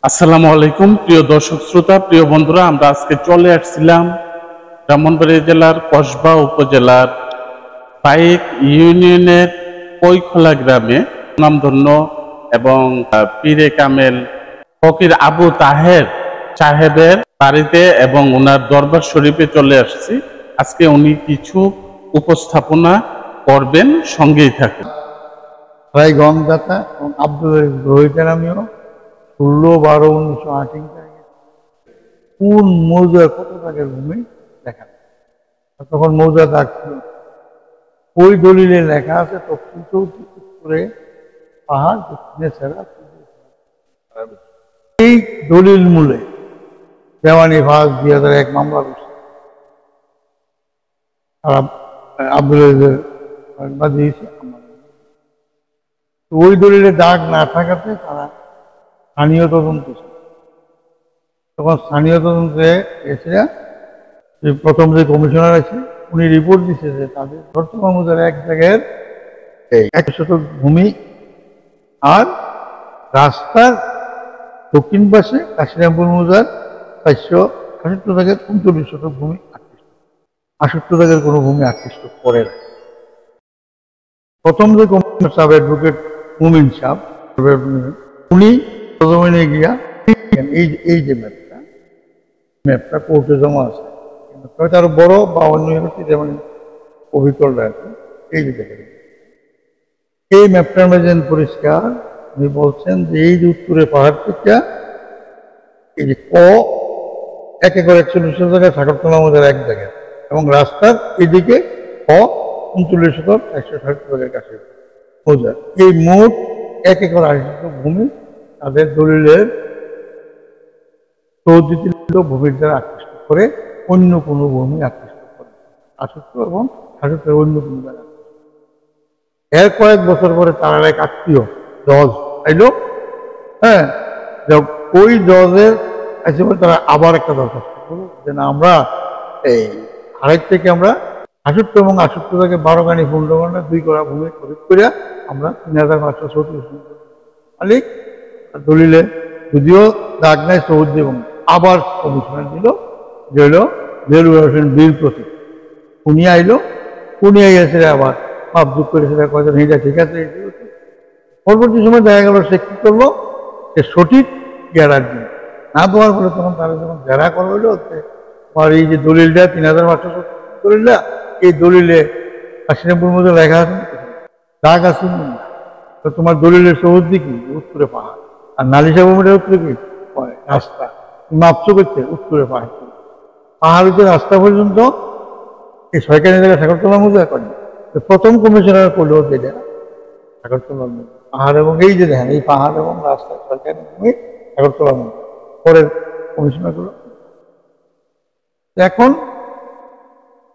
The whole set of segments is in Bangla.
আসসালামু আলাইকুম প্রিয় দর্শক শ্রোতা, প্রিয় বন্ধুরা, আমরা আজকে চলে আসছিলাম ব্রাহ্মণবাড়িয়া জেলার কসবা উপজেলার পাইক ইউনিয়নের কৈখোলা গ্রামে নামধন্য এবং পীরে কামেল ফকির আবু তাহের সাহেবের বাড়িতে এবং ওনার দরবার শরীফে চলে আসছি। আজকে উনি কিছু উপস্থাপনা করবেন, সঙ্গেই থাকুন। রায়গঞ্জদাতা এবং আব্দুল রহিতের আমিও 16-12-1928 কোন মৌজার কত টাকার ভূমি লেখা, তখন মৌজা দাগ ছিল। ওই দলিলে লেখা আছে দক্ষিণ চৌত্রে পাহাড়, দক্ষিণে ছাড়া। এই দলিল মূলে দেওয়ানি ভাগ 2001 মামলা করছে আব্দুল দিয়েছে। ওই দলিলে দাগ না থাকাতে তারা স্থানীয় তদন্ত, তখন স্থানীয় তদন্তে এসে প্রথম যে কমিশনার আছে উনি রিপোর্ট দিচ্ছে যে তাদের বর্তমান মৌজার এক জায়গায় 1 শতক ভূমি আর রাস্তার দক্ষিণ পাশে কাশিরামপুর মৌজার 468 জায়গায় 39 শতক ভূমি 68 জায়গার কোনো ভূমি আকৃষ্ট করে না। প্রথম যে কমিশনার সাহেব অ্যাডভোকেট মুমিন সাহেব উনি প্রথমে গিয়া এই যে ম্যাপটা কোর্টে জমা আছে, হয়তো আরো বড় বা অন্য যেমন অভিজ্ঞতা আছে। এই যে দেখেন এই ম্যাপটার মধ্যে পরিষ্কার উনি বলছেন যে এই যে উত্তরে পাহাড় থেকে এই যে 1 একর 41 জায়গায় ঠাকুরতলা আমাদের এক জায়গায় এবং রাস্তার এদিকে 39 শতক 160 জায়গার কাছে মৌজা, এই মোট 1 একর 80 শতক ভূমি তাদের দলিলের 34 ভূমির দ্বারা আকৃষ্ট করে, অন্য কোনো ভূমি আকৃষ্ট করে 68 এবং 68 অন্য কোনো দ্বারা। এর কয়েক বছর পরে তার এক আত্মীয় জজ আইলো, হ্যাঁ, ওই জজের এসে তারা আবার একটা দরখাস্ত করলো যে না, আমরা এই আড়াই থেকে আমরা 68 এবং 68 থেকে 12 গানি 15 ঘন্টা 2 করা ভূমি খরিদ করে আমরা 3534 মালিক। দলিলে যদিও দাগ নাই সবুজ এবং আবার কমিশনার দিল যে হলো দেলুর হোসেন বীর প্রতীক, উনি আইলো, উনি এসে আবার মাপযোগ করে সেটা কয়েকজন এইটা ঠিক আছে। পরবর্তী সময় দেখা গেল সে কি করলো, সে সঠিক গ্যারার দিল না দেওয়ার ফলে তখন তারা যখন গ্যারা করা হইলো আর এই যে দলিলটা 3570 দলিলটা, এই দলিলে কাশিরামপুর মধ্যে লেখা আছে দাগ আছে তো তোমার দলিলের সবুজ দিকে উত্তরে পাহাড় আর নালিশা ভূমিটা উত্তরে কি রাস্তা, মাপছো করছে উত্তরে পাহাড়, পাহাড় হচ্ছে রাস্তা পর্যন্ত এই সরকারি জায়গায় ঠাকুরতলার মধ্যে করেন। প্রথম কমিশনার করলেও যেটা ঠাকুরতলার মধ্যে পাহাড় এবং এই যে দেখেন এই পাহাড় এবং রাস্তা সরকারি ভূমি ঠাকুরতলার মধ্যে পরের কমিশনার করলো। এখন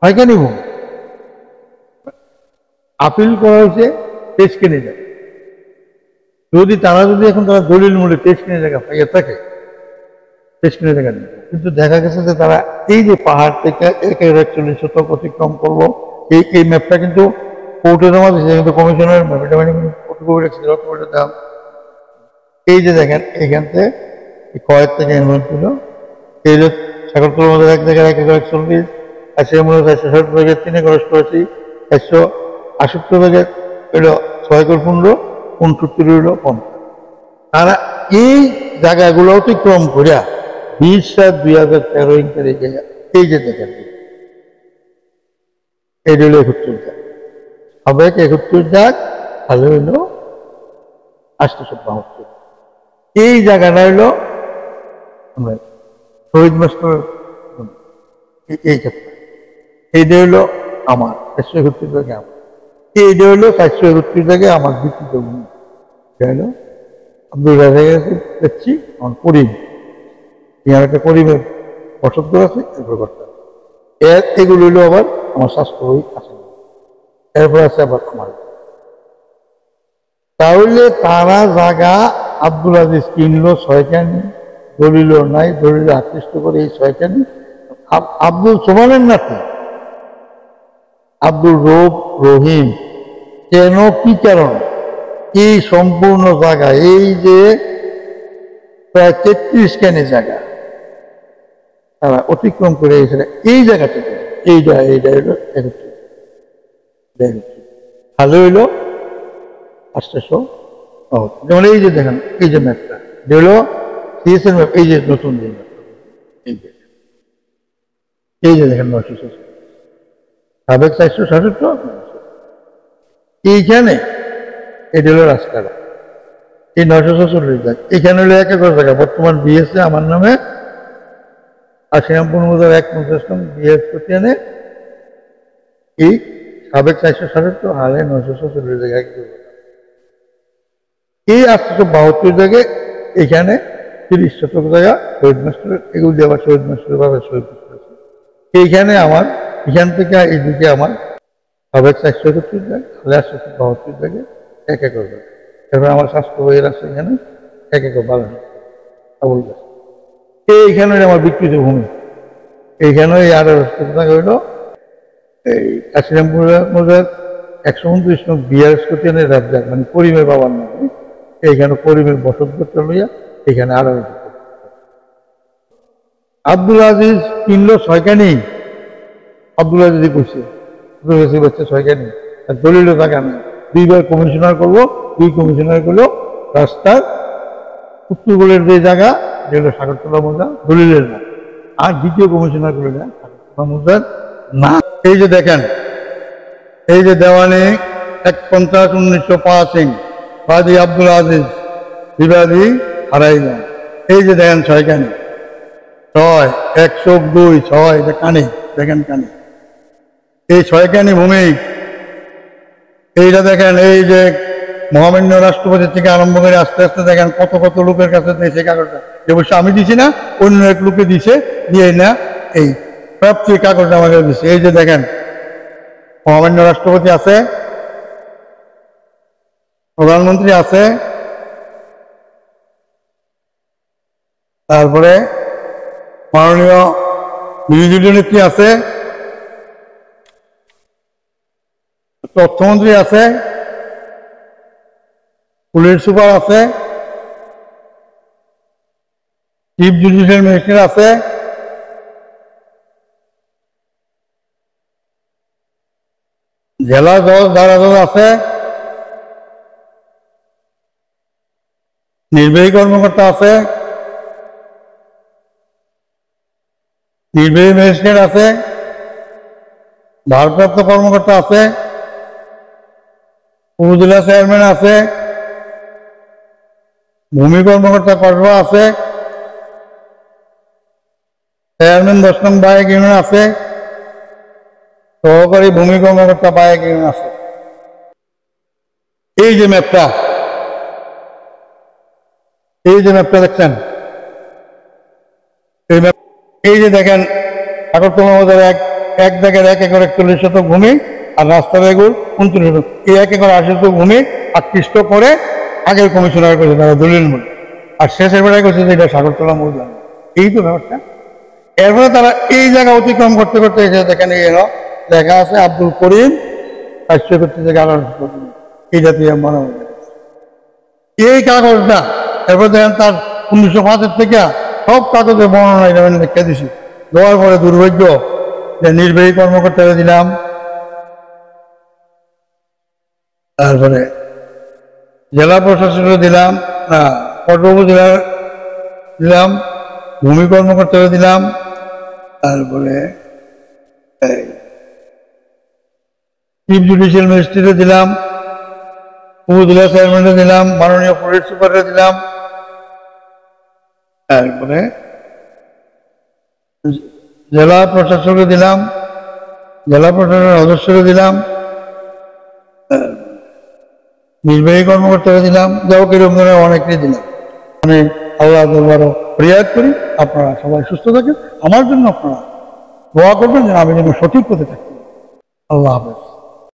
সরকারি ভূমি আপিল করা হয়েছে 23 কেনে যায়। যদি এখন তারা দলিল মূল্যে 23 কেনে জায়গা পাইয়া থাকে 23 কেনে জায়গা নেই, কিন্তু দেখা গেছে যে তারা এই যে পাহাড় থেকে 1 একর 41 শতক অতিক্রম করলো, এই ম্যাপটা কিন্তু কোর্টে জমা দিয়েছে, কিন্তু কমিশনের ম্যাপটা দাম এই যে দেখেন এইখান থেকে কয়েক থেকে ইনভেন্ট ছিল, এই যে ঠাকুরতলার মধ্যে এক জায়গায় 1 একর 41, আছে মূলত 460 জায়গায় 3 একর 88, 168 জায়গায় হলো 6 একর 15, 69 হলো 50। তারা এই জায়গাগুলো অতিক্রম করিয়া 20/7/2013 তারিখে এই যে দেখেন এই হলো 71 দাগ, হবে 71 দাগ, তাহলে হইল 872। এই জায়গাটা হইল শহীদ মাস্টার, এই ক্ষেত্রে এইটা হইলো আমার 471 দাগে আমার, এইটা হইলো 431 দাগে আমার বিকৃত ভূমি, হলো আব্দুল রাজা গেছে দেখছি আমার করিম, এখানে একটা করিমের বসত আছে, এরপর করতে এগুলো হইলো আবার আমার স্বাস্থ্য বই আছে, এরপর আছে আবার আমার। তাহলে তারা জায়গা আব্দুল আজিজ কিনলো 6 খানি, দলিল নাই, দলিল আকৃষ্ট করে এই 6 খানি আব্দুল সোমানের নাতি আব্দুল রহিম কেন কি কারণ এই সম্পূর্ণ জায়গা এই যে প্রায় 33 ক্যানে জায়গা তারা অতিক্রম করে এসে এই জায়গা থেকে এইটা হলো 31 ভালো হইলো 800। যেমন এই যে দেখেন এই যে ম্যাপটা হলো সিএসএর ম্যাপ, এই যে নতুন যে ম্যাপটা এই যে দেখেন 967 সাবেক 467 এইখানে এটা হলো রাস্তাটা এই 946 এখানে হলো 1 একর জায়গা বর্তমান বিএসএ আমার নামে 80 বিএস করতে এনে এই সাবেক 467 হালে 946 জায়গায় এই 872 জায়গায় এখানে 30 শতক জায়গা শহীদ মাস্টার, এগুলো দিয়ে আবার শহীদ মাস্টার ভাবে শহীদ মাস্টার আছে। এইখানে আমার এখান থেকে এইদিকে আমার সাবেক 467 জায়গা হালে 872 জায়গায় 1 একর জায়গা। এরপরে আমার স্বাস্থ্য বইয়ের আছে এখানে 1 একর 12 আবুল গাছ। এইখানে আমার বিকৃত ভূমি, এইখানে এই 18 টাকা হইল এই কাশিরামপুর মৌজার 129 নং বিআরএস কোটিয়ানের রাজ্জাক মানে করিমের বাবার নামে এইখানে করিমের বসত করতে লইয়া এখানে 18 আব্দুল আজিজ কিনলো 6 কানি। আব্দুল আজিজ কইছে বাচ্চা 6 কানি আর দলিল টাকা নেই। 2 বার কমিশনার করবো, 2 কমিশনার করলো রাস্তার উত্তরগোলের যে জায়গা যেগুলো সাগরতলা মৌজা দলিলের না, আর দ্বিতীয় কমিশনার করলে না সাগরতলা মৌজার না। এই যে দেখেন এই যে দেওয়ানি 1/50/1905 বাদী আব্দুল আজিজ বিবাদী হারাইলা। এই যে দেখেন 6 কানি 6 102 6 এটা কানি দেখেন কানি এই 6 কানি ভূমি। এইটা দেখেন এই যে মহামান্য রাষ্ট্রপতি থেকে আরম্ভ করে আস্তে আস্তে দেখেন কত কত লোকের কাছে দিয়েছে কাগজটা, অবশ্য আমি দিছি না অন্য এক লোকে দিছে, দিয়ে না এই প্রাপ্তির কাগজটা আমাকে দিচ্ছে। এই যে দেখেন মহামান্য রাষ্ট্রপতি আছে, প্রধানমন্ত্রী আছে, তারপরে মাননীয় বিরোধী নেত্রী আছে, তথ্যমন্ত্রী আছে, পুলিশ সুপার আছে, চিফ জুডিশিয়াল ম্যাজিস্ট্রেট আছে, জেলা জজ দায়রা জজ আছে, নির্বাহী কর্মকর্তা আছে, নির্বাহী ম্যাজিস্ট্রেট আছে, ভারপ্রাপ্ত কর্মকর্তা আছে, উপজেলা চেয়ারম্যান আছে, ভূমি কর্মকর্তা কসবা আছে, চেয়ারম্যান 10 নং বায়েক ইউনিয়ন আছে, সহকারী ভূমি কর্মকর্তা বায়েক ইউনিয়ন আছে। এই যে ম্যাপটা দেখছেন এই যে দেখেন সাগরতলা মৌজার এক দাগের 1 একর 41 শতক ভূমি আর রাস্তা বেগুর 29 শতক, এই 1 একর 80 শতক ভূমি আকৃষ্ট করে আগের কমিশনার করেছে তারা দলিল মূল, আর শেষের বেলায় করছে যে এটা সাগরতলা মৌজা। এই তো ব্যাপারটা। এরপরে তারা এই জায়গা অতিক্রম করতে করতে এসে দেখেন এলো লেখা আছে আব্দুল করিম 431 থেকে 18 এই জাতীয় মনে এই কাগজটা। এরপর দেখেন তার 1905 থেকে সব কাগজে বর্ণনা লিখে দিছি। দেওয়ার পরে দুর্ভাগ্য যে নির্বাহী কর্মকর্তাকে দিলাম, তারপরে জেলা প্রশাসকে দিলাম, না উপজেলার দিলাম, ভূমি কর্মকর্তাকে দিলাম, তারপরে চিফ জুডিশিয়াল ম্যাজিস্ট্রেটে দিলাম, উপজেলা চেয়ারম্যানে দিলাম, মাননীয় পুলিশ সুপারে দিলাম, তারপরে জেলা প্রশাসকে দিলাম, জেলা প্রশাসনের সদস্যকে দিলাম, নির্বাহী কর্মকর্তাকে দিলাম, যাও কিরকম ধরনের অনেককে দিলাম। আমি আল্লাহ দরবারও ফরিয়াদ করি আপনারা সবাই সুস্থ থাকেন, আমার জন্য আপনারা দোয়া করবেন যেন আমি যেন সঠিক পথে থাকি। আল্লাহ হাফেজ।